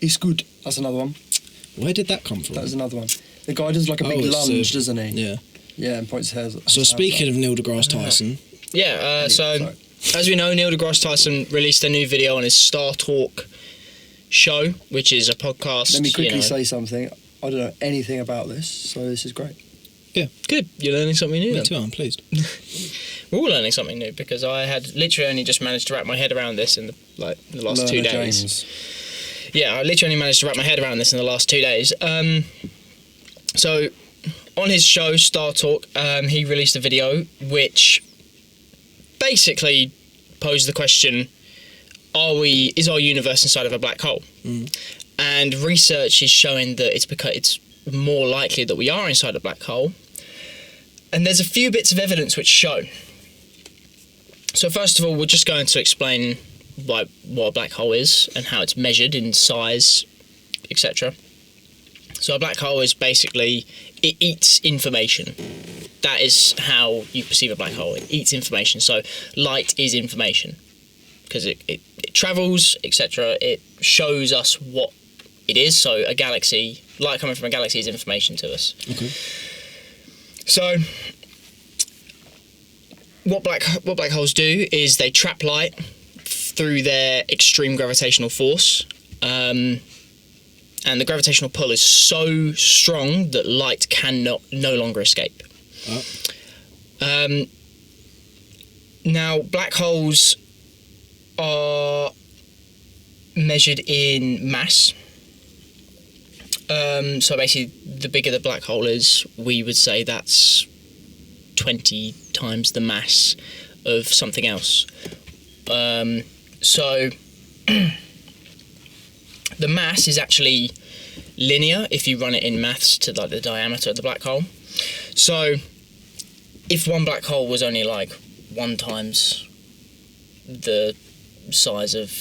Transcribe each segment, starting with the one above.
It's good. That's another one. Where did that come from? That was another one. The guy does like a big lunge, doesn't he? Yeah. Yeah, and points his head. So speaking of Neil deGrasse Tyson... So as we know, Neil deGrasse Tyson released a new video on his Star Talk show, which is a podcast. Let me quickly say something. I don't know anything about this, so this is great. Yeah. Good. You're learning something new. Me then. too, I'm pleased. We're all learning something new because I had literally only just managed to wrap my head around this in the last 2 days. James. Yeah, I literally only managed to wrap my head around this in the last 2 days. So on his show, Star Talk, he released a video which basically posed the question, is our universe inside of a black hole? And research is showing that it's more likely that we are inside a black hole. And there's a few bits of evidence which show. So first of all, we're just going to explain what a black hole is and how it's measured in size, etc. So a black hole is basically, it eats information. That is how you perceive a black hole. It eats information. So light is information because it travels, etc. It shows us what it is. So a galaxy, light coming from a galaxy is information to us. Okay. So what black holes do is they trap light through their extreme gravitational force. And the gravitational pull is so strong that light no longer escape. Oh. Now, black holes are measured in mass. So basically, the bigger the black hole is, we would say that's 20 times the mass of something else. So the mass is actually linear if you run it in maths to like the diameter of the black hole. So if one black hole was only like 1 times the size of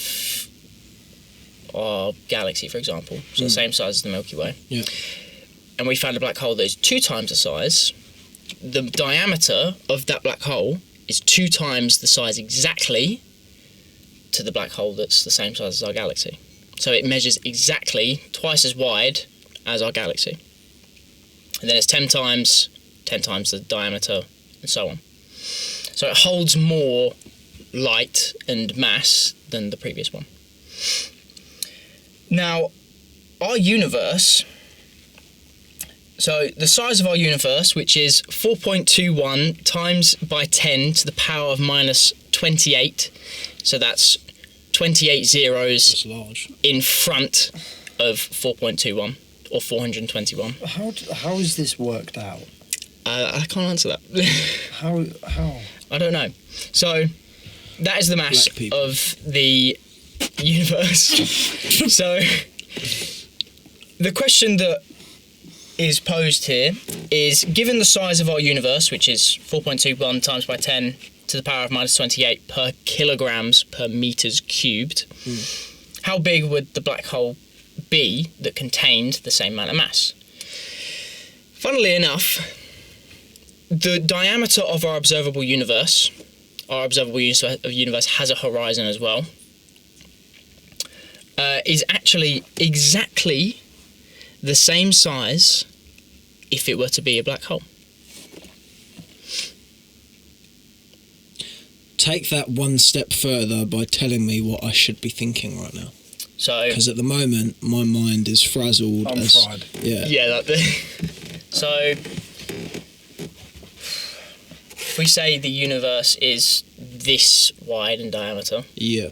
our galaxy, for example, so the same size as the Milky Way, and we found a black hole that is 2 times the size, the diameter of that black hole is 2 times the size exactly to the black hole that's the same size as our galaxy. So it measures exactly twice as wide as our galaxy. And then it's 10 times the diameter, and so on. So it holds more light and mass than the previous one. Now, our universe, so the size of our universe, which is 4.21 times by 10 to the power of minus 28, so that's 28 zeros That's large. in front of 4.21 or 421. How is this worked out? I can't answer that. How? I don't know. So that is the mass of the universe. So the question that is posed here is, given the size of our universe, which is 4.21 times by 10 to the power of minus 28 per kilograms per meters cubed, how big would the black hole be that contained the same amount of mass? Funnily enough, the diameter of our observable universe has a horizon as well, is actually exactly the same size if it were to be a black hole. Take that one step further by telling me what I should be thinking right now. So, because at the moment my mind is frazzled. I'm fried. Yeah. So if we say the universe is this wide in diameter. Yeah.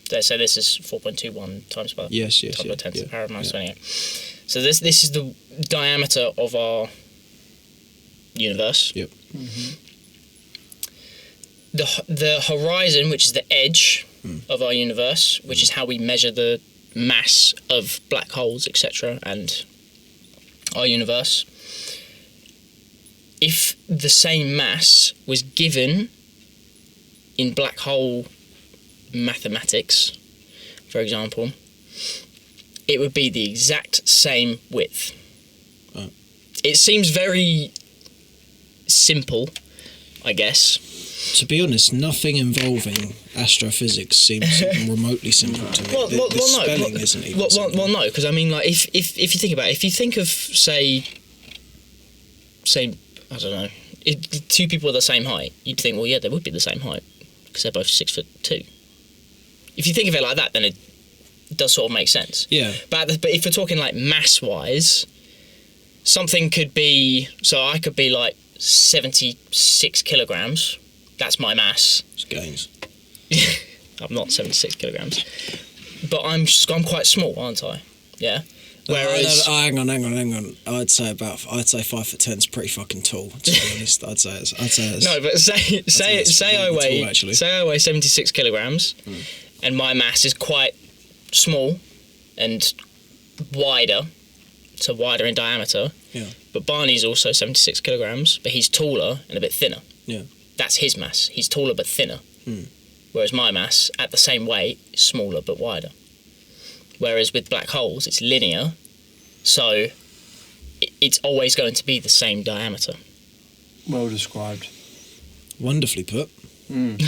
So this is 4.21 times by 10 to the power of minus 28. So this is the diameter of our universe. Yep. Mm-hmm. The horizon, which is the edge of our universe, which is how we measure the mass of black holes, etc., and our universe. If the same mass was given in black hole mathematics, for example, it would be the exact same width. Oh. It seems very simple, I guess. To be honest, nothing involving astrophysics seems remotely simple to me. The spelling isn't even simple. Well, no, because I mean, like, if you think about it, if you think of, say, I don't know, if two people are the same height, you'd think, well, yeah, they would be the same height, because they're both 6'2". If you think of it like that, then it does sort of make sense. Yeah. But if we're talking, like, mass-wise, something could be, so I could be, like, 76 kilograms. That's my mass. It's gains. I'm not 76 kilograms, but I'm quite small, aren't I? Yeah. Whereas, hang on. I'd say 5'10" is pretty fucking tall. To be honest, I'd say it's no, but say I weigh 76 kilograms, and my mass is quite small and wider, so wider in diameter. Yeah. But Barney's also 76 kilograms, but he's taller and a bit thinner. Yeah. That's his mass. He's taller but thinner. Whereas my mass, at the same weight, is smaller but wider. Whereas with black holes, it's linear, so it's always going to be the same diameter. Well described. Wonderfully put.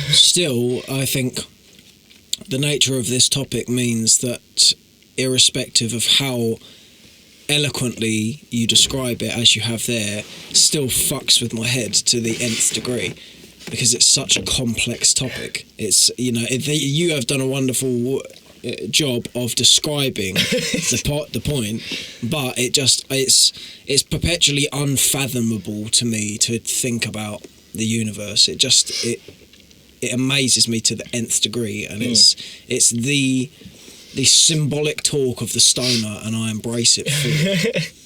Still, I think the nature of this topic means that irrespective of how eloquently you describe it as you have there, still fucks with my head to the nth degree, because it's such a complex topic. It's, you have done a wonderful job of describing the point, but it's perpetually unfathomable to me to think about the universe. It amazes me to the nth degree, and it's the symbolic talk of the stoner, and I embrace it fully.